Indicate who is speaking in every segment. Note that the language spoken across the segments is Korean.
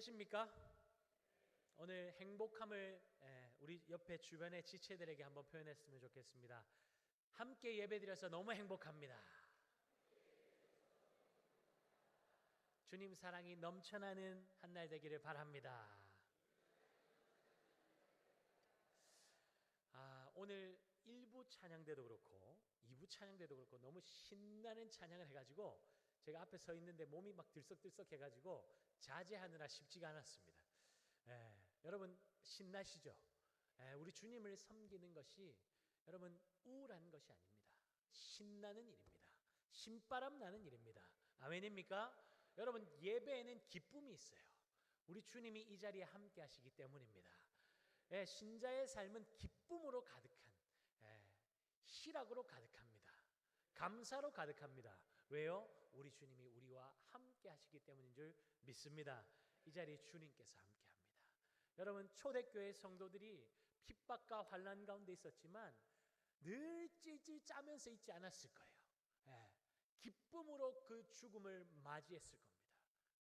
Speaker 1: 행복하십니까? 오늘 행복함을 우리 옆에 주변의 지체들에게 한번 표현했으면 좋겠습니다. 함께 예배드려서 너무 행복합니다. 주님 사랑이 넘쳐나는 한 날 되기를 바랍니다. 오늘 1부 찬양대도 그렇고 2부 찬양대도 그렇고 너무 신나는 찬양을 해가지고 제가 앞에 서 있는데 몸이 막 들썩들썩 해가지고 자제하느라 쉽지가 않았습니다. 여러분 신나시죠? 우리 주님을 섬기는 것이 여러분 우울한 것이 아닙니다. 신나는 일입니다. 신바람 나는 일입니다. 아멘입니까? 여러분 예배에는 기쁨이 있어요. 우리 주님이 이 자리에 함께 하시기 때문입니다. 신자의 삶은 기쁨으로 가득한, 희락으로 가득합니다. 감사로 가득합니다. 왜요? 우리 주님이 우리와 함께 하시기 때문인 줄 믿습니다. 이 자리에 주님께서 함께 합니다. 여러분 초대교회 성도들이 핍박과 환난 가운데 있었지만 늘 찔찔 짜면서 있지 않았을 거예요. 기쁨으로 그 죽음을 맞이했을 겁니다.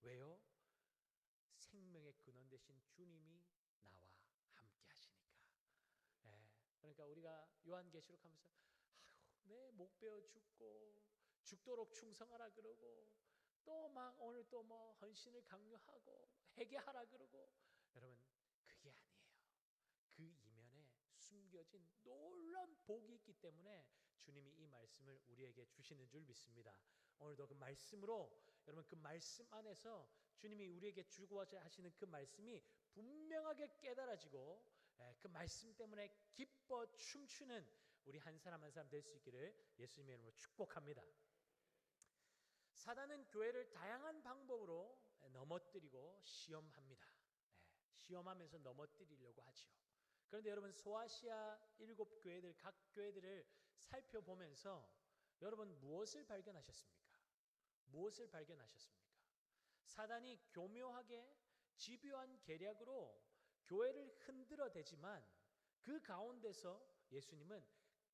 Speaker 1: 왜요? 생명의 근원 되신 주님이 나와 함께 하시니까. 그러니까 우리가 요한계시록 하면서 내 목 베어 죽고 죽도록 충성하라 그러고 또 막 오늘 또 뭐 헌신을 강요하고 회개하라 그러고, 여러분 그게 아니에요. 그 이면에 숨겨진 놀라운 복이 있기 때문에 주님이 이 말씀을 우리에게 주시는 줄 믿습니다. 오늘도 그 말씀으로 여러분 그 말씀 안에서 주님이 우리에게 주고자 하시는 그 말씀이 분명하게 깨달아지고 그 말씀 때문에 기뻐 춤추는 우리 한 사람 한 사람 될 수 있기를 예수님의 이름으로 축복합니다. 사단은 교회를 다양한 방법으로 넘어뜨리고 시험합니다. 시험하면서 넘어뜨리려고 하죠. 그런데 여러분 소아시아 7교회들 각 교회들을 살펴보면서 여러분 무엇을 발견하셨습니까? 무엇을 발견하셨습니까? 사단이 교묘하게 집요한 계략으로 교회를 흔들어대지만 그 가운데서 예수님은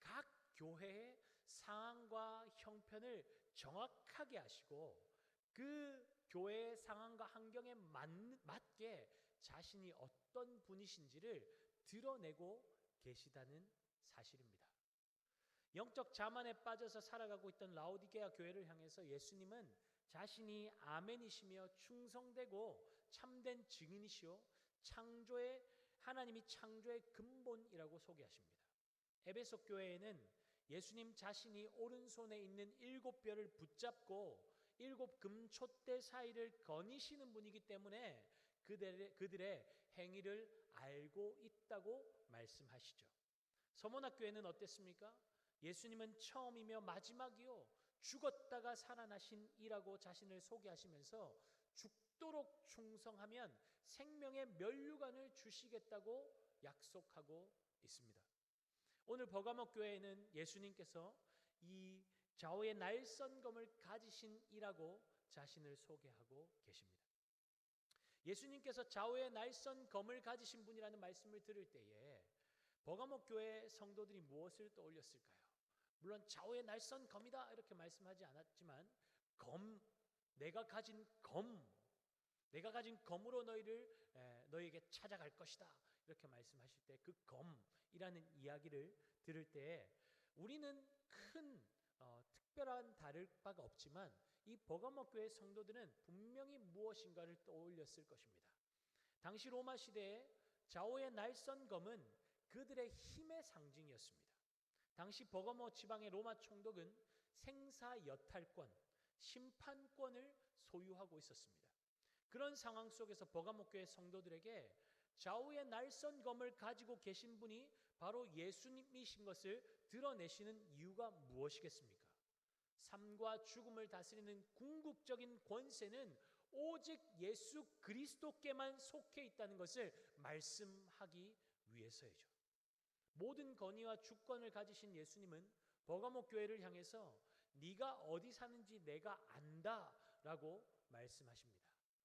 Speaker 1: 각 교회의 상황과 형편을 정확하게 하시고 그 교회의 상황과 환경에 맞게 자신이 어떤 분이신지를 드러내고 계시다는 사실입니다. 영적 자만에 빠져서 살아가고 있던 라오디게아 교회를 향해서 예수님은 자신이 아멘이시며 충성되고 참된 증인이시오 하나님이 창조의 근본이라고 소개하십니다. 에베소 교회에는 예수님 자신이 오른손에 있는 7뼈를 붙잡고 7 금촛대 사이를 거니시는 분이기 때문에 그들의 행위를 알고 있다고 말씀하시죠. 서문학교회는 어땠습니까? 예수님은 처음이며 마지막이요 죽었다가 살아나신 이라고 자신을 소개하시면서 죽도록 충성하면 생명의 면류관을 주시겠다고 약속하고 있습니다. 오늘 버가모 교회에는 예수님께서 이 좌우의 날선검을 가지신 이라고 자신을 소개하고 계십니다. 예수님께서 좌우의 날선검을 가지신 분이라는 말씀을 들을 때에 버가모 교회 성도들이 무엇을 떠올렸을까요? 물론 좌우의 날선검이다 이렇게 말씀하지 않았지만 내가 가진 검으로 너희에게 찾아갈 것이다 이렇게 말씀하실 때 그 검이라는 이야기를 들을 때 우리는 큰 특별한 다를 바가 없지만 이 버가모 교회 성도들은 분명히 무엇인가를 떠올렸을 것입니다. 당시 로마 시대에 좌우의 날선검은 그들의 힘의 상징이었습니다. 당시 버가모 지방의 로마 총독은 생사 여탈권, 심판권을 소유하고 있었습니다. 그런 상황 속에서 버가모 교회 성도들에게 좌우의 날선검을 가지고 계신 분이 바로 예수님이신 것을 드러내시는 이유가 무엇이겠습니까? 삶과 죽음을 다스리는 궁극적인 권세는 오직 예수 그리스도께만 속해 있다는 것을 말씀하기 위해서이죠. 모든 권위와 주권을 가지신 예수님은 버가모 교회를 향해서 네가 어디 사는지 내가 안다라고 말씀하십니다.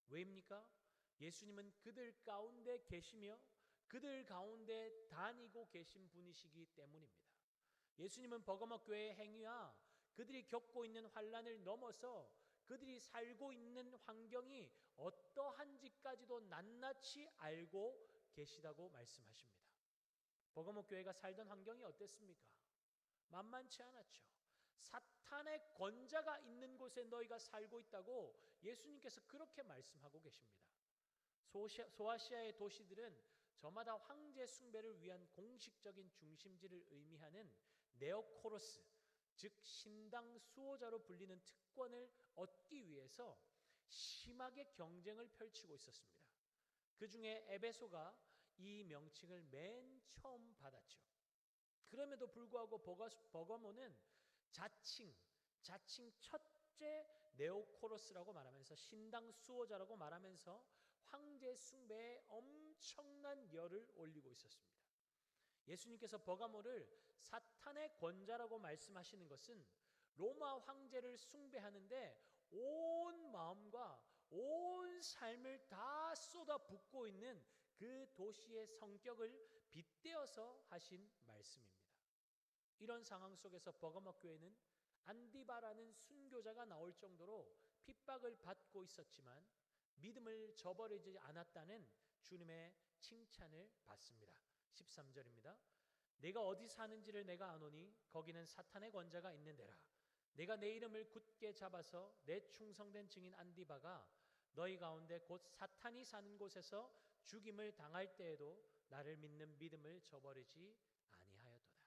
Speaker 1: 왜입니까? 예수님은 그들 가운데 계시며 그들 가운데 다니고 계신 분이시기 때문입니다. 예수님은 버가모 교회의 행위와 그들이 겪고 있는 환난을 넘어서 그들이 살고 있는 환경이 어떠한지까지도 낱낱이 알고 계시다고 말씀하십니다. 버가모 교회가 살던 환경이 어땠습니까? 만만치 않았죠. 사탄의 권자가 있는 곳에 너희가 살고 있다고 예수님께서 그렇게 말씀하고 계십니다. 소아시아의 도시들은 저마다 황제 숭배를 위한 공식적인 중심지를 의미하는 네오코로스, 즉 신당 수호자로 불리는 특권을 얻기 위해서 심하게 경쟁을 펼치고 있었습니다. 그 중에 에베소가 이 명칭을 맨 처음 받았죠. 그럼에도 불구하고 버가모는 자칭 첫째 네오코로스라고 말하면서 신당 수호자라고 말하면서 황제 숭배에 엄청난 열을 올리고 있었습니다. 예수님께서 버가모를 사탄의 권자라고 말씀하시는 것은 로마 황제를 숭배하는데 온 마음과 온 삶을 다 쏟아붓고 있는 그 도시의 성격을 빗대어서 하신 말씀입니다. 이런 상황 속에서 버가모 교회는 안디바라는 순교자가 나올 정도로 핍박을 받고 있었지만 믿음을 저버리지 않았다는 주님의 칭찬을 받습니다. 13절입니다. 내가 어디 사는지를 내가 아노니 거기는 사탄의 권자가 있는 데라. 내가 내 이름을 굳게 잡아서 내 충성된 증인 안디바가 너희 가운데 곧 사탄이 사는 곳에서 죽임을 당할 때에도 나를 믿는 믿음을 저버리지 아니하였도다.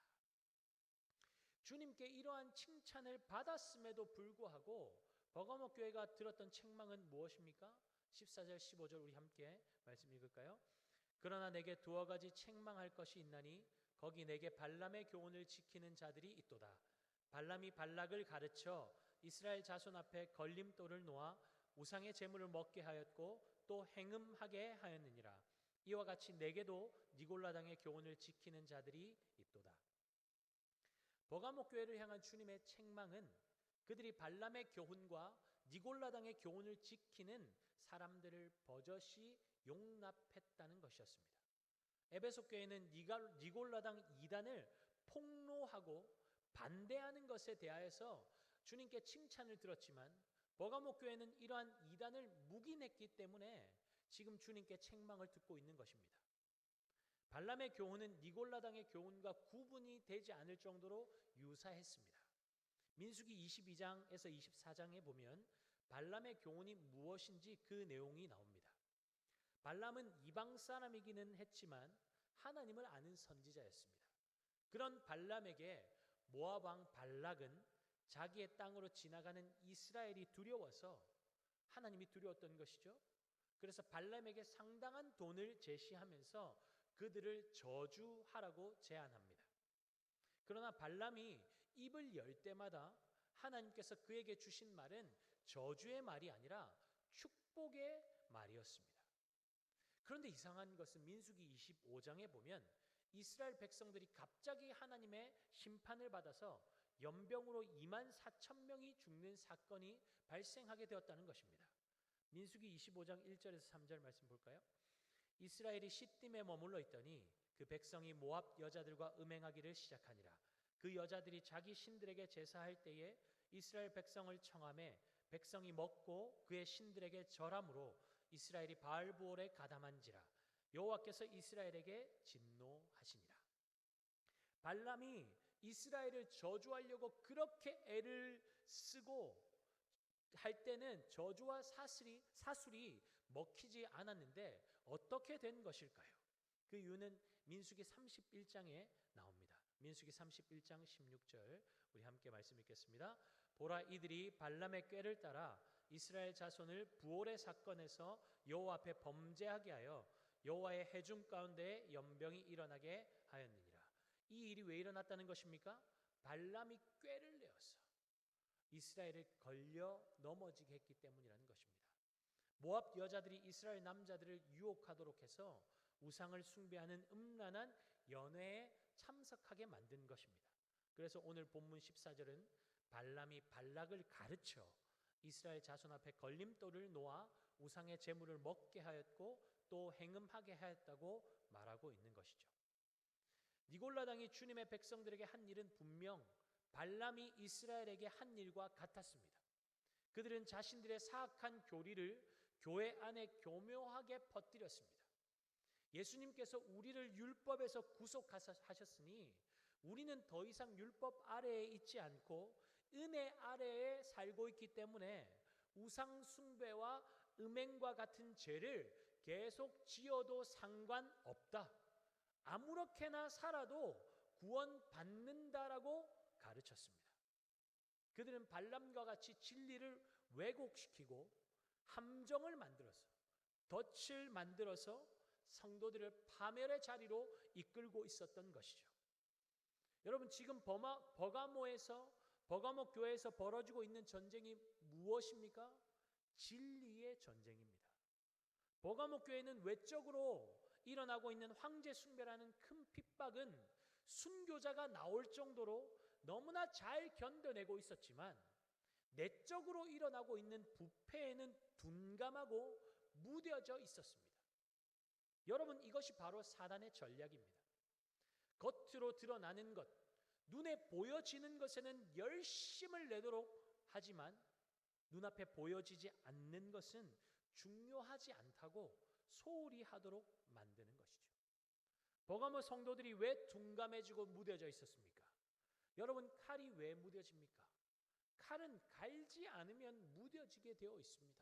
Speaker 1: 주님께 이러한 칭찬을 받았음에도 불구하고 버가모 교회가 들었던 책망은 무엇입니까? 14절 15절 우리 함께 말씀 읽을까요? 그러나 내게 두어 가지 책망할 것이 있나니 거기 내게 발람의 교훈을 지키는 자들이 있도다. 발람이 발락을 가르쳐 이스라엘 자손 앞에 걸림돌을 놓아 우상의 제물을 먹게 하였고 또 행음하게 하였느니라. 이와 같이 내게도 니골라당의 교훈을 지키는 자들이 있도다. 버가모 교회를 향한 주님의 책망은 그들이 발람의 교훈과 니골라당의 교훈을 지키는 사람들을 버젓이 용납했다는 것이었습니다. 에베소 교회는 니골라당 이단을 폭로하고 반대하는 것에 대하여서 주님께 칭찬을 들었지만 버가모 교회는 이러한 이단을 묵인했기 때문에 지금 주님께 책망을 듣고 있는 것입니다. 발람의 교훈은 니골라당의 교훈과 구분이 되지 않을 정도로 유사했습니다. 민수기 22장에서 24장에 보면 발람의 교훈이 무엇인지 그 내용이 나옵니다. 발람은 이방 사람이기는 했지만 하나님을 아는 선지자였습니다. 그런 발람에게 모압 왕 발락은 자기의 땅으로 지나가는 이스라엘이 두려워서 하나님이 두려웠던 것이죠. 그래서 발람에게 상당한 돈을 제시하면서 그들을 저주하라고 제안합니다. 그러나 발람이 입을 열 때마다 하나님께서 그에게 주신 말은 저주의 말이 아니라 축복의 말이었습니다. 그런데 이상한 것은 민수기 25장에 보면 이스라엘 백성들이 갑자기 하나님의 심판을 받아서 연병으로 24,000명이 죽는 사건이 발생하게 되었다는 것입니다. 민수기 25장 1절에서 3절 말씀 볼까요? 이스라엘이 시딤에 머물러 있더니 그 백성이 모압 여자들과 음행하기를 시작하니라. 그 여자들이 자기 신들에게 제사할 때에 이스라엘 백성을 청하매 백성이 먹고 그의 신들에게 절함으로 이스라엘이 바알부올에 가담한지라. 여호와께서 이스라엘에게 진노하시니라. 발람이 이스라엘을 저주하려고 그렇게 애를 쓰고 할 때는 저주와 사술이 먹히지 않았는데 어떻게 된 것일까요? 그 이유는 민수기 31장에 나옵니다. 민수기 31장 16절 우리 함께 말씀 읽겠습니다. 보라, 이들이 발람의 꾀를 따라 이스라엘 자손을 부올의 사건에서 여호와 앞에 범죄하게 하여 여호와의 회중 가운데 연병이 일어나게 하였느니라. 이 일이 왜 일어났다는 것입니까? 발람이 꾀를 내어서 이스라엘을 걸려 넘어지게 했기 때문이라는 것입니다. 모압 여자들이 이스라엘 남자들을 유혹하도록 해서 우상을 숭배하는 음란한 연회에 참석하게 만든 것입니다. 그래서 오늘 본문 14절은 발람이 발락을 가르쳐 이스라엘 자손 앞에 걸림돌을 놓아 우상의 제물을 먹게 하였고 또 행음하게 하였다고 말하고 있는 것이죠. 니골라당이 주님의 백성들에게 한 일은 분명 발람이 이스라엘에게 한 일과 같았습니다. 그들은 자신들의 사악한 교리를 교회 안에 교묘하게 퍼뜨렸습니다. 예수님께서 우리를 율법에서 구속하셨으니 우리는 더 이상 율법 아래에 있지 않고 은혜 아래에 살고 있기 때문에 우상 숭배와 음행과 같은 죄를 계속 지어도 상관없다. 아무렇게나 살아도 구원받는다라고 가르쳤습니다. 그들은 발람과 같이 진리를 왜곡시키고 함정을 만들어서 덫을 만들어서 성도들을 파멸의 자리로 이끌고 있었던 것이죠. 여러분, 지금 버가모 교회에서 벌어지고 있는 전쟁이 무엇입니까? 진리의 전쟁입니다. 버가모 교회는 외적으로 일어나고 있는 황제 숭배라는 큰 핍박은 순교자가 나올 정도로 너무나 잘 견뎌내고 있었지만 내적으로 일어나고 있는 부패에는 둔감하고 무뎌져 있었습니다. 여러분, 이것이 바로 사단의 전략입니다. 겉으로 드러나는 것, 눈에 보여지는 것에는 열심을 내도록 하지만 눈앞에 보여지지 않는 것은 중요하지 않다고 소홀히 하도록 만드는 것이죠. 버가모 성도들이 왜 둔감해지고 무뎌져 있었습니까? 여러분, 칼이 왜 무뎌집니까? 칼은 갈지 않으면 무뎌지게 되어 있습니다.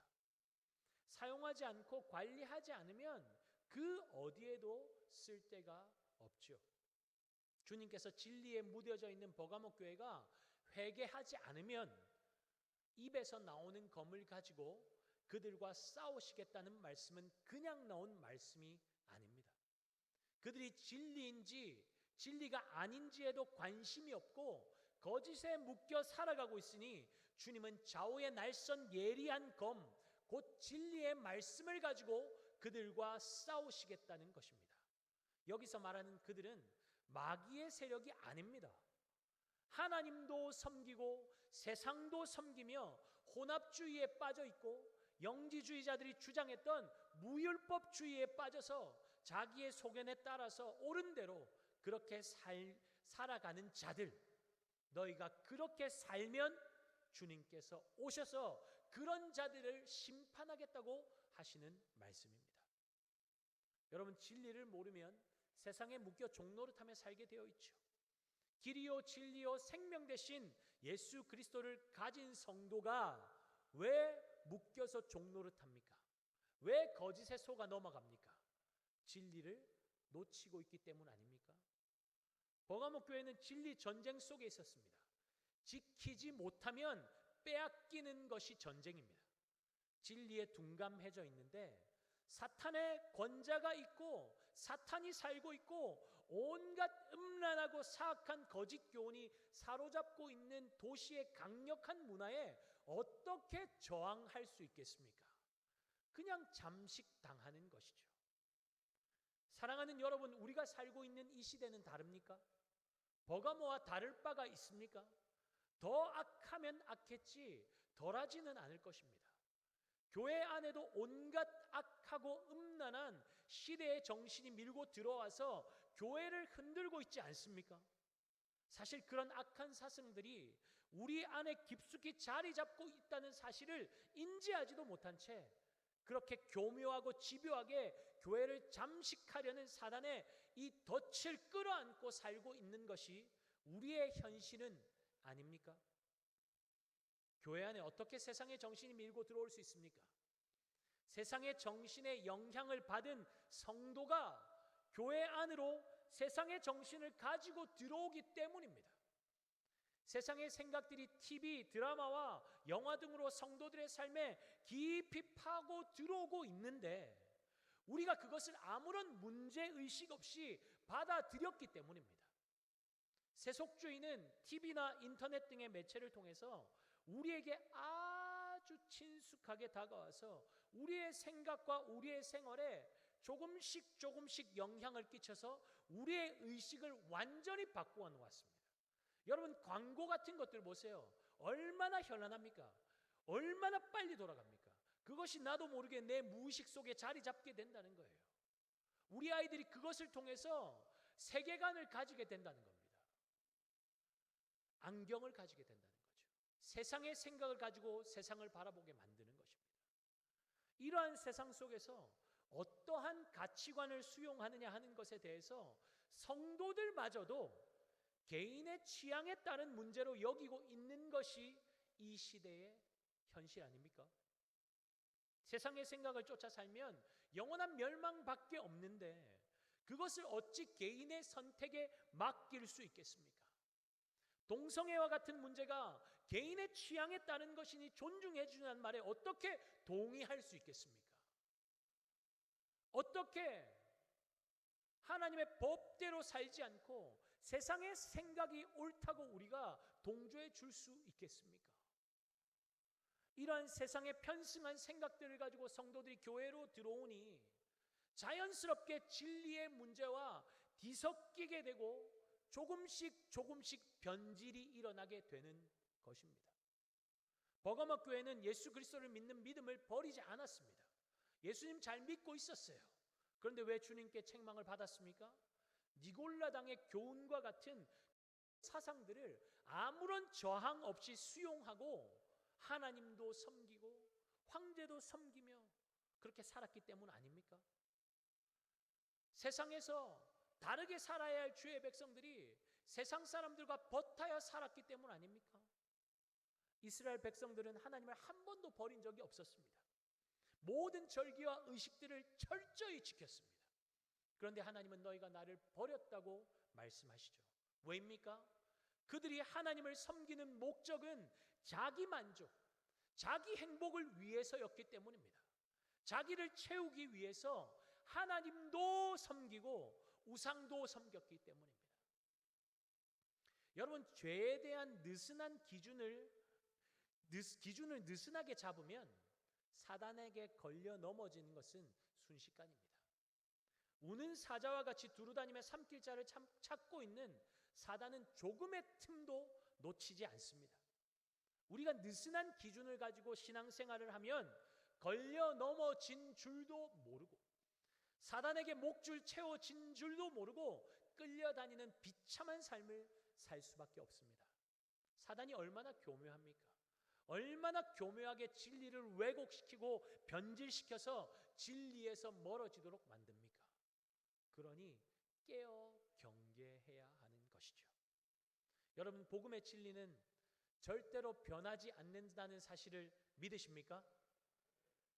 Speaker 1: 사용하지 않고 관리하지 않으면 그 어디에도 쓸데가 없죠. 주님께서 진리에 무뎌져 있는 버가모 교회가 회개하지 않으면 입에서 나오는 검을 가지고 그들과 싸우시겠다는 말씀은 그냥 나온 말씀이 아닙니다. 그들이 진리인지 진리가 아닌지에도 관심이 없고 거짓에 묶여 살아가고 있으니 주님은 좌우에 날선 예리한 검, 곧 진리의 말씀을 가지고 그들과 싸우시겠다는 것입니다. 여기서 말하는 그들은 마귀의 세력이 아닙니다. 하나님도 섬기고 세상도 섬기며 혼합주의에 빠져 있고 영지주의자들이 주장했던 무율법주의에 빠져서 자기의 소견에 따라서 옳은 대로 그렇게 살아가는 자들, 너희가 그렇게 살면 주님께서 오셔서 그런 자들을 심판하겠다고 하시는 말씀입니다. 여러분, 진리를 모르면 세상에 묶여 종노릇하며 살게 되어 있죠. 길이요 진리요 생명 대신 예수 그리스도를 가진 성도가 왜 묶여서 종노릇합니까? 왜 거짓에 속아 넘어갑니까? 진리를 놓치고 있기 때문 아닙니까? 버가모 교회는 진리 전쟁 속에 있었습니다. 지키지 못하면 빼앗기는 것이 전쟁입니다. 진리에 둔감해져 있는데 사탄의 권자가 있고 사탄이 살고 있고 온갖 음란하고 사악한 거짓 교훈이 사로잡고 있는 도시의 강력한 문화에 어떻게 저항할 수 있겠습니까? 그냥 잠식당하는 것이죠. 사랑하는 여러분, 우리가 살고 있는 이 시대는 다릅니까? 버가모와 다를 바가 있습니까? 더 악하면 악했지 덜하지는 않을 것입니다. 교회 안에도 온갖 악하고 음란한 시대의 정신이 밀고 들어와서 교회를 흔들고 있지 않습니까? 사실 그런 악한 사슴들이 우리 안에 깊숙이 자리 잡고 있다는 사실을 인지하지도 못한 채 그렇게 교묘하고 집요하게 교회를 잠식하려는 사단의 이 덫을 끌어안고 살고 있는 것이 우리의 현실은 아닙니까? 교회 안에 어떻게 세상의 정신이 밀고 들어올 수 있습니까? 세상의 정신의 영향을 받은 성도가 교회 안으로 세상의 정신을 가지고 들어오기 때문입니다. 세상의 생각들이 TV, 드라마와 영화 등으로 성도들의 삶에 깊이 파고 들어오고 있는데 우리가 그것을 아무런 문제의식 없이 받아들였기 때문입니다. 세속주의는 TV나 인터넷 등의 매체를 통해서 우리에게 아주 친숙하게 다가와서 우리의 생각과 우리의 생활에 조금씩 영향을 끼쳐서 우리의 의식을 완전히 바꾸어 놓았습니다. 여러분, 광고 같은 것들 보세요. 얼마나 현란합니까? 얼마나 빨리 돌아갑니까? 그것이 나도 모르게 내 무의식 속에 자리 잡게 된다는 거예요. 우리 아이들이 그것을 통해서 세계관을 가지게 된다는 겁니다. 안경을 가지게 된다는 거죠. 세상의 생각을 가지고 세상을 바라보게 만드는 것입니다. 이러한 세상 속에서 어떠한 가치관을 수용하느냐 하는 것에 대해서 성도들마저도 개인의 취향에 따른 문제로 여기고 있는 것이 이 시대의 현실 아닙니까? 세상의 생각을 쫓아 살면 영원한 멸망밖에 없는데 그것을 어찌 개인의 선택에 맡길 수 있겠습니까? 동성애와 같은 문제가 개인의 취향에 따른 것이니 존중해 주는 말에 어떻게 동의할 수 있겠습니까? 어떻게 하나님의 법대로 살지 않고 세상의 생각이 옳다고 우리가 동조해 줄 수 있겠습니까? 이러한 세상의 편승한 생각들을 가지고 성도들이 교회로 들어오니 자연스럽게 진리의 문제와 뒤섞이게 되고 조금씩 변질이 일어나게 되는 것입니다. 버가모 교회는 예수 그리스도를 믿는 믿음을 버리지 않았습니다. 예수님 잘 믿고 있었어요. 그런데 왜 주님께 책망을 받았습니까? 니골라당의 교훈과 같은 사상들을 아무런 저항 없이 수용하고 하나님도 섬기고 황제도 섬기며 그렇게 살았기 때문 아닙니까? 세상에서 다르게 살아야 할 주의 백성들이 세상 사람들과 버타여 살았기 때문 아닙니까? 이스라엘 백성들은 하나님을 한 번도 버린 적이 없었습니다. 모든 절기와 의식들을 철저히 지켰습니다. 그런데 하나님은 너희가 나를 버렸다고 말씀하시죠. 왜입니까? 그들이 하나님을 섬기는 목적은 자기 만족, 자기 행복을 위해서였기 때문입니다. 자기를 채우기 위해서 하나님도 섬기고 우상도 섬겼기 때문입니다. 여러분, 죄에 대한 느슨한 기준을 느슨하게 잡으면 사단에게 걸려 넘어지는 것은 순식간입니다. 우는 사자와 같이 두루다니며 삼킬 자를 찾고 있는 사단은 조금의 틈도 놓치지 않습니다. 우리가 느슨한 기준을 가지고 신앙생활을 하면 걸려 넘어진 줄도 모르고 사단에게 목줄 채워진 줄도 모르고 끌려다니는 비참한 삶을 살 수밖에 없습니다. 사단이 얼마나 교묘합니까? 얼마나 교묘하게 진리를 왜곡시키고 변질시켜서 진리에서 멀어지도록 만듭니까? 그러니 깨어 경계해야 하는 것이죠. 여러분, 복음의 진리는 절대로 변하지 않는다는 사실을 믿으십니까?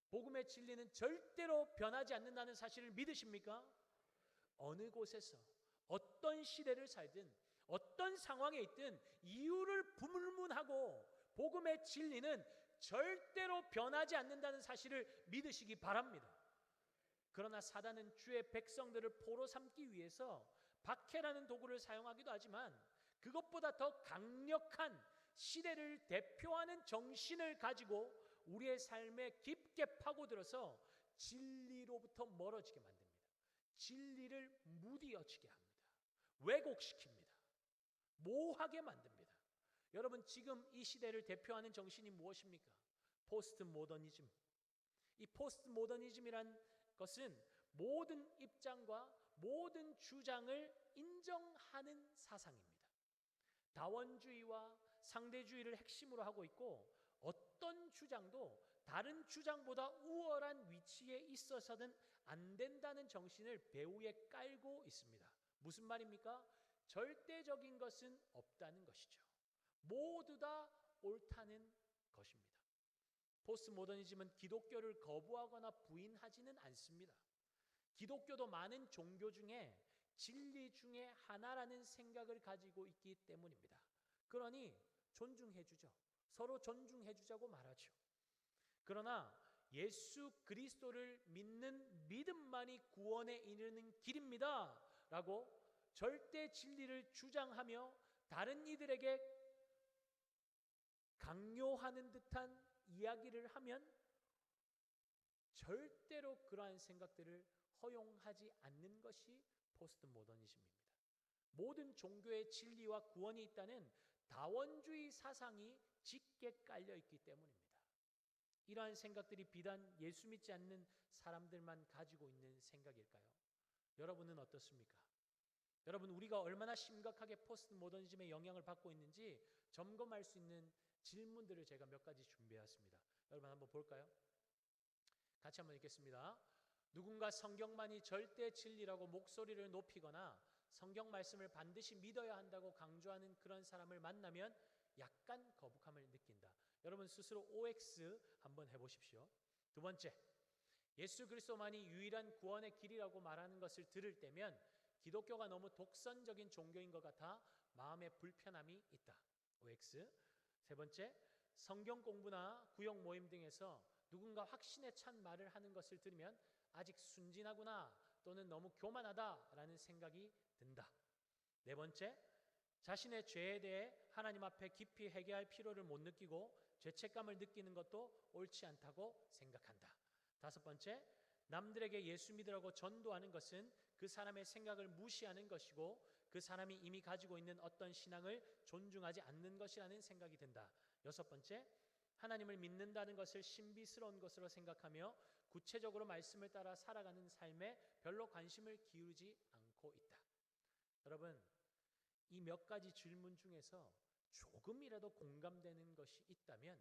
Speaker 1: 복음의 진리는 절대로 변하지 않는다는 사실을 믿으십니까? 어느 곳에서 어떤 시대를 살든 어떤 상황에 있든 이유를 불문하고 복음의 진리는 절대로 변하지 않는다는 사실을 믿으시기 바랍니다. 그러나 사단은 주의 백성들을 포로 삼기 위해서 박해라는 도구를 사용하기도 하지만 그것보다 더 강력한 시대를 대표하는 정신을 가지고 우리의 삶에 깊게 파고들어서 진리로부터 멀어지게 만듭니다. 진리를 무디어지게 합니다. 왜곡시킵니다. 모호하게 만듭니다. 여러분, 지금 이 시대를 대표하는 정신이 무엇입니까? 포스트 모더니즘. 이 포스트 모더니즘이란 것은 모든 입장과 모든 주장을 인정하는 사상입니다. 다원주의와 상대주의를 핵심으로 하고 있고 어떤 주장도 다른 주장보다 우월한 위치에 있어서는 안 된다는 정신을 배후에 깔고 있습니다. 무슨 말입니까? 절대적인 것은 없다는 것이죠. 모두 다 옳다는 것입니다. 포스트 모더니즘은 기독교를 거부하거나 부인하지는 않습니다. 기독교도 많은 종교 중에 진리 중에 하나라는 생각을 가지고 있기 때문입니다. 그러니 존중해주죠. 서로 존중해주자고 말하죠. 그러나 예수 그리스도를 믿는 믿음만이 구원에 이르는 길입니다 라고 절대 진리를 주장하며 다른 이들에게 강요하는 듯한 이야기를 하면 절대로 그러한 생각들을 허용하지 않는 것이 포스트 모더니즘입니다. 모든 종교의 진리와 구원이 있다는 다원주의 사상이 짙게 깔려 있기 때문입니다. 이러한 생각들이 비단 예수 믿지 않는 사람들만 가지고 있는 생각일까요? 여러분은 어떻습니까? 여러분, 우리가 얼마나 심각하게 포스트 모더니즘의 영향을 받고 있는지 점검할 수 있는 질문들을 제가 몇 가지 준비해왔습니다. 여러분 한번 볼까요? 같이 한번 읽겠습니다. 누군가 성경만이 절대 진리라고 목소리를 높이거나 성경 말씀을 반드시 믿어야 한다고 강조하는 그런 사람을 만나면 약간 거북함을 느낀다. 여러분 스스로 OX 한번 해보십시오. 두 번째, 예수 그리스도만이 유일한 구원의 길이라고 말하는 것을 들을 때면 기독교가 너무 독선적인 종교인 것 같아 마음에 불편함이 있다. OX. 세 번째, 성경 공부나 구역 모임 등에서 누군가 확신에 찬 말을 하는 것을 들으면 아직 순진하구나 또는 너무 교만하다라는 생각이 든다. 네 번째, 자신의 죄에 대해 하나님 앞에 깊이 회개할 필요를 못 느끼고 죄책감을 느끼는 것도 옳지 않다고 생각한다. 다섯 번째, 남들에게 예수 믿으라고 전도하는 것은 그 사람의 생각을 무시하는 것이고 그 사람이 이미 가지고 있는 어떤 신앙을 존중하지 않는 것이라는 생각이 든다. 여섯 번째, 하나님을 믿는다는 것을 신비스러운 것으로 생각하며 구체적으로 말씀을 따라 살아가는 삶에 별로 관심을 기울이지 않고 있다. 여러분, 이 몇 가지 질문 중에서 조금이라도 공감되는 것이 있다면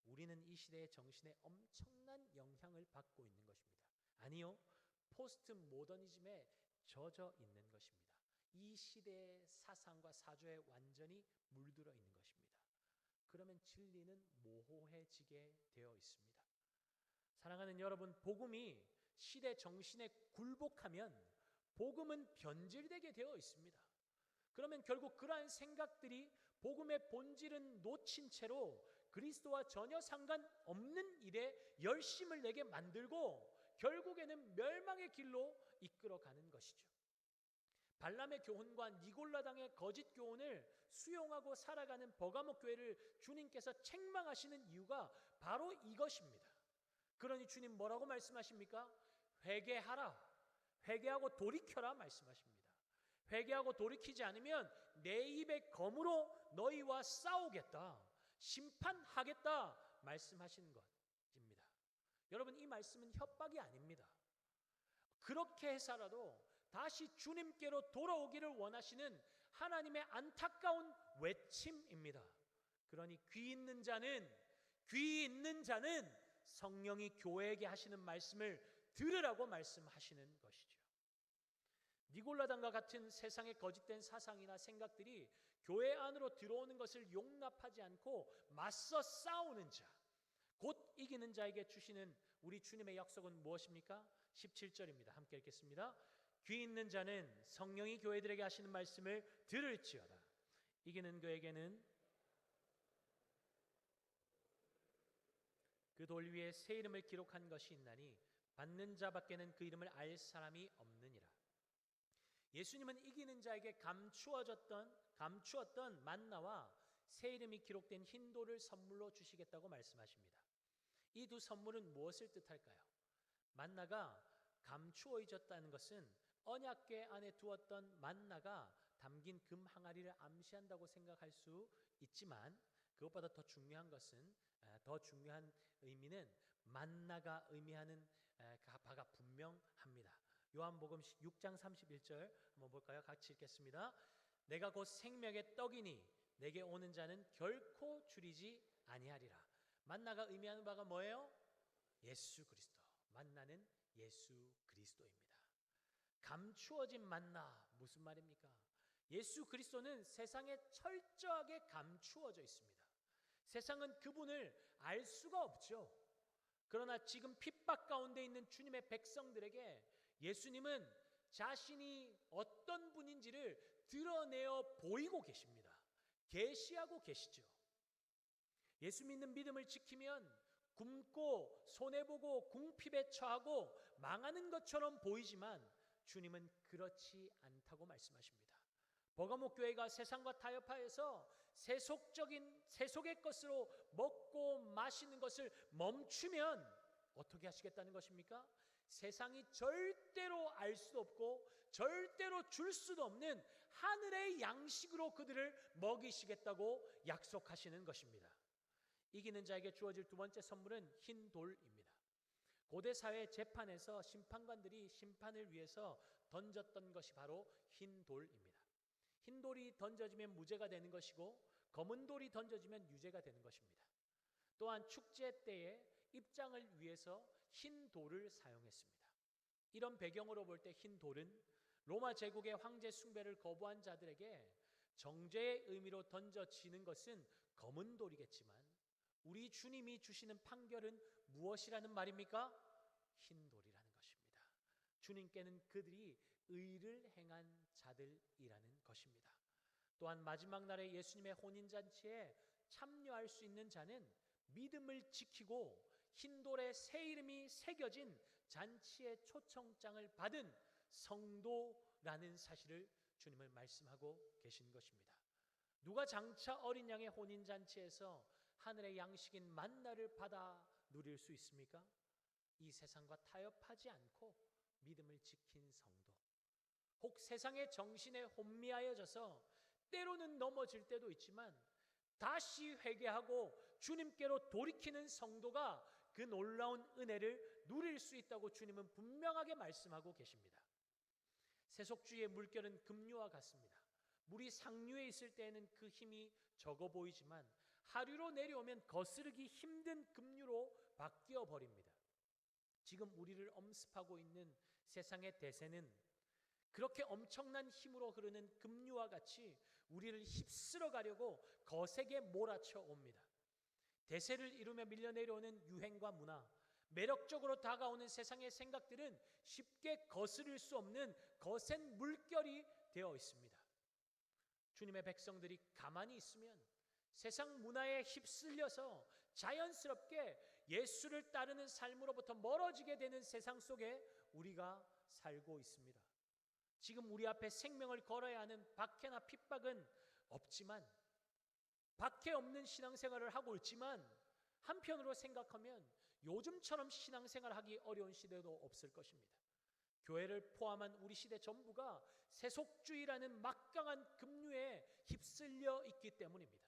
Speaker 1: 우리는 이 시대의 정신에 엄청난 영향을 받고 있는 것입니다. 아니요, 포스트 모더니즘에 젖어 있는 것입니다. 이 시대의 사상과 사조에 완전히 물들어 있는 것입니다. 그러면 진리는 모호해지게 되어 있습니다. 사랑하는 여러분, 복음이 시대 정신에 굴복하면 복음은 변질되게 되어 있습니다. 그러면 결국 그러한 생각들이 복음의 본질은 놓친 채로 그리스도와 전혀 상관없는 일에 열심을 내게 만들고 결국에는 멸망의 길로 이끌어가는 것이죠. 발람의 교훈과 니골라당의 거짓 교훈을 수용하고 살아가는 버가모 교회를 주님께서 책망하시는 이유가 바로 이것입니다. 그러니 주님 뭐라고 말씀하십니까? 회개하라, 회개하고 돌이켜라 말씀하십니다. 회개하고 돌이키지 않으면 내 입의 검으로 너희와 싸우겠다, 심판하겠다 말씀하시는 것입니다. 여러분, 이 말씀은 협박이 아닙니다. 그렇게 해서라도 다시 주님께로 돌아오기를 원하시는 하나님의 안타까운 외침입니다. 그러니 귀 있는 자는 성령이 교회에게 하시는 말씀을 들으라고 말씀하시는 것이죠. 니골라당과 같은 세상의 거짓된 사상이나 생각들이 교회 안으로 들어오는 것을 용납하지 않고 맞서 싸우는 자, 곧 이기는 자에게 주시는 우리 주님의 약속은 무엇입니까? 17절입니다. 함께 읽겠습니다. 귀 있는 자는 성령이 교회들에게 하시는 말씀을 들을지어다. 이기는 그에게는 그 돌 위에 새 이름을 기록한 것이 있나니 받는 자밖에는 그 이름을 알 사람이 없느니라. 예수님은 이기는 자에게 감추었던 만나와 새 이름이 기록된 흰 돌을 선물로 주시겠다고 말씀하십니다. 이 두 선물은 무엇을 뜻할까요? 만나가 감추어졌다는 것은 언약궤 안에 두었던 만나가 담긴 금 항아리를 암시한다고 생각할 수 있지만 그것보다 더 중요한 의미는 만나가 의미하는 바가 분명합니다. 요한복음 6장 31절 한번 볼까요? 같이 읽겠습니다. 내가 곧 생명의 떡이니 내게 오는 자는 결코 줄이지 아니하리라. 만나가 의미하는 바가 뭐예요? 예수 그리스도. 만나는 예수 그리스도입니다. 감추어진 만나, 무슨 말입니까? 예수 그리스도는 세상에 철저하게 감추어져 있습니다. 세상은 그분을 알 수가 없죠. 그러나 지금 핍박 가운데 있는 주님의 백성들에게 예수님은 자신이 어떤 분인지를 드러내어 보이고 계십니다. 계시하고 계시죠. 예수 믿는 믿음을 지키면 굶고 손해보고 궁핍에 처하고 망하는 것처럼 보이지만 주님은 그렇지 않다고 말씀하십니다. 버가모 교회가 세상과 타협하여서 세속의 것으로 먹고 마시는 것을 멈추면 어떻게 하시겠다는 것입니까? 세상이 절대로 알 수 없고 절대로 줄 수도 없는 하늘의 양식으로 그들을 먹이시겠다고 약속하시는 것입니다. 이기는 자에게 주어질 두 번째 선물은 흰 돌입니다. 고대 사회 재판에서 심판관들이 심판을 위해서 던졌던 것이 바로 흰 돌입니다. 흰 돌이 던져지면 무죄가 되는 것이고 검은 돌이 던져지면 유죄가 되는 것입니다. 또한 축제 때에 입장을 위해서 흰 돌을 사용했습니다. 이런 배경으로 볼 때 흰 돌은 로마 제국의 황제 숭배를 거부한 자들에게 정죄의 의미로 던져지는 것은 검은 돌이겠지만 우리 주님이 주시는 판결은 무엇이라는 말입니까? 흰 돌이라는 것입니다. 주님께는 그들이 의를 행한 자들이라는 것입니다. 또한 마지막 날에 예수님의 혼인잔치에 참여할 수 있는 자는 믿음을 지키고 흰 돌에 새 이름이 새겨진 잔치의 초청장을 받은 성도라는 사실을 주님을 말씀하고 계신 것입니다. 누가 장차 어린 양의 혼인잔치에서 하늘의 양식인 만나를 받아 누릴 수 있습니까? 이 세상과 타협하지 않고 믿음을 지킨 성도, 혹 세상의 정신에 혼미하여져서 때로는 넘어질 때도 있지만 다시 회개하고 주님께로 돌이키는 성도가 그 놀라운 은혜를 누릴 수 있다고 주님은 분명하게 말씀하고 계십니다. 세속주의의 물결은 급류와 같습니다. 물이 상류에 있을 때에는 그 힘이 적어 보이지만 하류로 내려오면 거스르기 힘든 급류로 바뀌어 버립니다. 지금 우리를 엄습하고 있는 세상의 대세는 그렇게 엄청난 힘으로 흐르는 급류와 같이 우리를 휩쓸어 가려고 거세게 몰아쳐 옵니다. 대세를 이루며 밀려 내려오는 유행과 문화, 매력적으로 다가오는 세상의 생각들은 쉽게 거스를 수 없는 거센 물결이 되어 있습니다. 주님의 백성들이 가만히 있으면 세상 문화에 휩쓸려서 자연스럽게 예수를 따르는 삶으로부터 멀어지게 되는 세상 속에 우리가 살고 있습니다. 지금 우리 앞에 생명을 걸어야 하는 박해나 핍박은 없지만, 박해 없는 신앙생활을 하고 있지만 한편으로 생각하면 요즘처럼 신앙생활하기 어려운 시대도 없을 것입니다. 교회를 포함한 우리 시대 전부가 세속주의라는 막강한 급류에 휩쓸려 있기 때문입니다.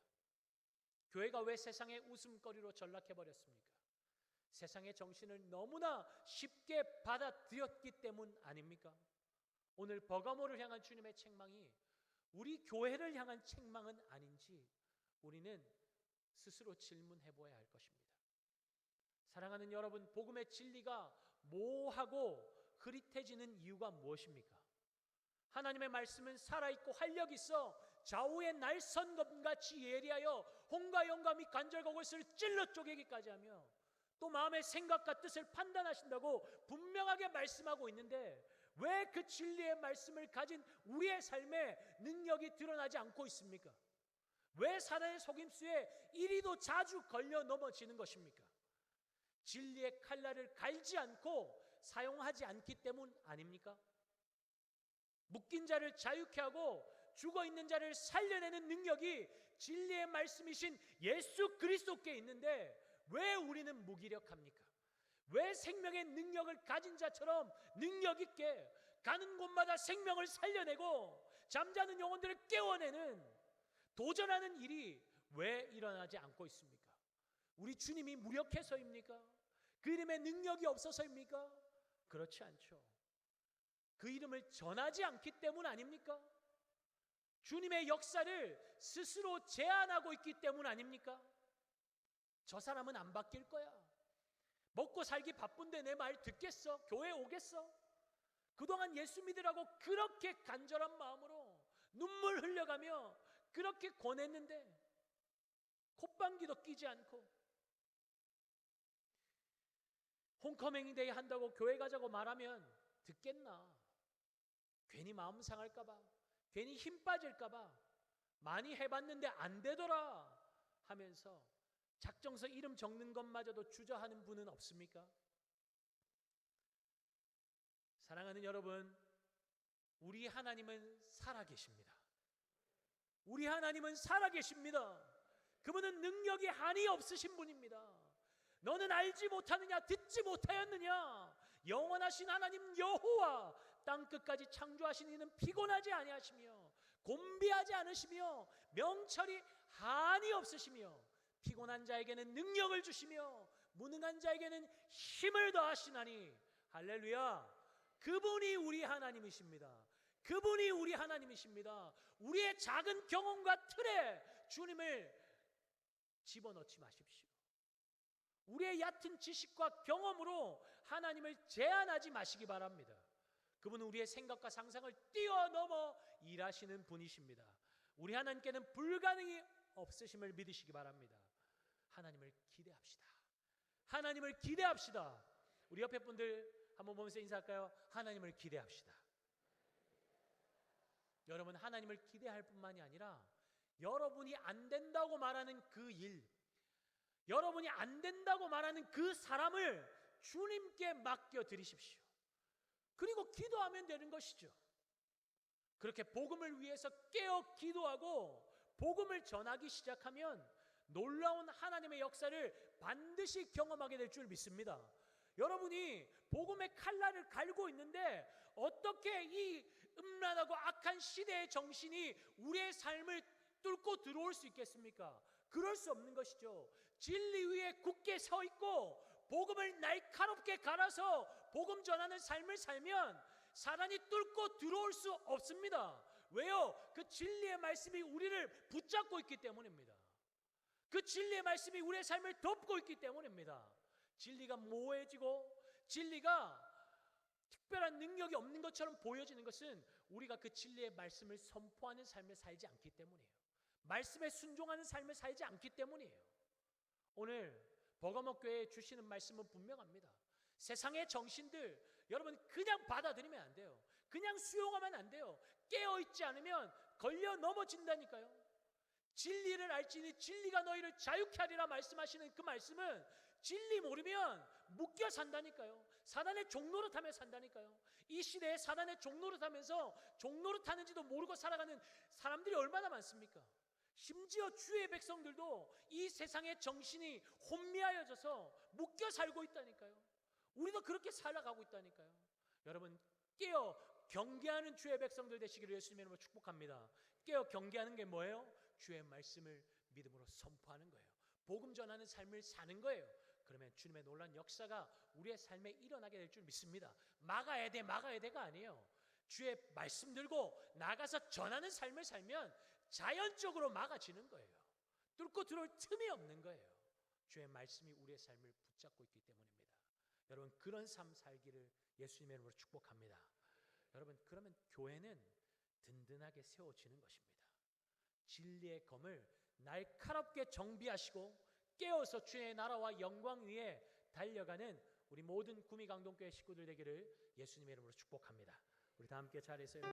Speaker 1: 교회가 왜 세상의 웃음거리로 전락해버렸습니까? 세상의 정신을 너무나 쉽게 받아들였기 때문 아닙니까? 오늘 버가모를 향한 주님의 책망이 우리 교회를 향한 책망은 아닌지 우리는 스스로 질문해 보아야 할 것입니다. 사랑하는 여러분, 복음의 진리가 모호하고 흐릿해지는 이유가 무엇입니까? 하나님의 말씀은 살아있고 활력 있어 좌우의 날선검같이 예리하여 홍과 영과 및 관절과 골수를 찔러 쪼개기까지 하며 또 마음의 생각과 뜻을 판단하신다고 분명하게 말씀하고 있는데 왜 그 진리의 말씀을 가진 우리의 삶에 능력이 드러나지 않고 있습니까? 왜 사단의 속임수에 이리도 자주 걸려 넘어지는 것입니까? 진리의 칼날을 갈지 않고 사용하지 않기 때문 아닙니까? 묶인 자를 자유케 하고 죽어있는 자를 살려내는 능력이 진리의 말씀이신 예수 그리스도께 있는데 왜 우리는 무기력합니까? 왜 생명의 능력을 가진 자처럼 능력 있게 가는 곳마다 생명을 살려내고 잠자는 영혼들을 깨워내는 도전하는 일이 왜 일어나지 않고 있습니까? 우리 주님이 무력해서입니까? 그 이름의 능력이 없어서입니까? 그렇지 않죠. 그 이름을 전하지 않기 때문 아닙니까? 주님의 역사를 스스로 제한하고 있기 때문 아닙니까? 저 사람은 안 바뀔 거야. 먹고 살기 바쁜데 내 말 듣겠어? 교회 오겠어? 그동안 예수 믿으라고 그렇게 간절한 마음으로 눈물 흘려가며 그렇게 권했는데 콧방귀도 끼지 않고 홈커밍 데이 한다고 교회 가자고 말하면 듣겠나? 괜히 마음 상할까 봐, 괜히 힘 빠질까 봐, 많이 해봤는데 안 되더라 하면서 작정서 이름 적는 것마저도 주저하는 분은 없습니까? 사랑하는 여러분, 우리 하나님은 살아계십니다. 우리 하나님은 살아계십니다. 그분은 능력이 한이 없으신 분입니다. 너는 알지 못하느냐, 듣지 못하였느냐? 영원하신 하나님 여호와 땅끝까지 창조하신 이는 피곤하지 아니하시며 곤비하지 않으시며 명철이 한이 없으시며 피곤한 자에게는 능력을 주시며 무능한 자에게는 힘을 더하시나니 할렐루야. 그분이 우리 하나님이십니다. 그분이 우리 하나님이십니다. 우리의 작은 경험과 틀에 주님을 집어넣지 마십시오. 우리의 얕은 지식과 경험으로 하나님을 제한하지 마시기 바랍니다. 그분은 우리의 생각과 상상을 뛰어넘어 일하시는 분이십니다. 우리 하나님께는 불가능이 없으심을 믿으시기 바랍니다. 하나님을 기대합시다. 하나님을 기대합시다. 우리 옆에 분들 한번 보면서 인사할까요? 하나님을 기대합시다. 여러분, 하나님을 기대할 뿐만이 아니라 여러분이 안 된다고 말하는 그 일, 여러분이 안 된다고 말하는 그 사람을 주님께 맡겨드리십시오. 그리고 기도하면 되는 것이죠. 그렇게 복음을 위해서 깨어 기도하고 복음을 전하기 시작하면 놀라운 하나님의 역사를 반드시 경험하게 될 줄 믿습니다. 여러분이 복음의 칼날을 갈고 있는데 어떻게 이 음란하고 악한 시대의 정신이 우리의 삶을 뚫고 들어올 수 있겠습니까? 그럴 수 없는 것이죠. 진리 위에 굳게 서 있고 복음을 날카롭게 갈아서 복음 전하는 삶을 살면 사단이 뚫고 들어올 수 없습니다. 왜요? 그 진리의 말씀이 우리를 붙잡고 있기 때문입니다. 그 진리의 말씀이 우리의 삶을 덮고 있기 때문입니다. 진리가 모호해지고 진리가 특별한 능력이 없는 것처럼 보여지는 것은 우리가 그 진리의 말씀을 선포하는 삶을 살지 않기 때문이에요. 말씀에 순종하는 삶을 살지 않기 때문이에요. 오늘 버가모 교회에 주시는 말씀은 분명합니다. 세상의 정신들 여러분 그냥 받아들이면 안 돼요. 그냥 수용하면 안 돼요. 깨어있지 않으면 걸려 넘어진다니까요. 진리를 알지니 진리가 너희를 자유케 하리라 말씀하시는 그 말씀은 진리 모르면 묶여 산다니까요. 사단의 종노릇 하며 산다니까요. 이 시대에 사단의 종노릇 하면서 종노릇 하는지도 모르고 살아가는 사람들이 얼마나 많습니까? 심지어 주의 백성들도 이 세상의 정신이 혼미하여져서 묶여 살고 있다니까요. 우리도 그렇게 살아가고 있다니까요. 여러분 깨어 경계하는 주의 백성들 되시기를 예수님의 이름으로 축복합니다. 깨어 경계하는 게 뭐예요? 주의 말씀을 믿음으로 선포하는 거예요. 복음 전하는 삶을 사는 거예요. 그러면 주님의 놀라운 역사가 우리의 삶에 일어나게 될 줄 믿습니다. 막아야 돼가 아니에요. 주의 말씀 들고 나가서 전하는 삶을 살면 자연적으로 막아지는 거예요. 뚫고 들어올 틈이 없는 거예요. 주의 말씀이 우리의 삶을 붙잡고 있기 때문입니다. 여러분 그런 삶 살기를 예수님의 이름으로 축복합니다. 여러분 그러면 교회는 든든하게 세워지는 것입니다. 진리의 검을 날카롭게 정비하시고 깨어서 주의 나라와 영광 위에 달려가는 우리 모든 구미강동교회 식구들 되기를 예수님의 이름으로 축복합니다. 우리 다 함께 자리에서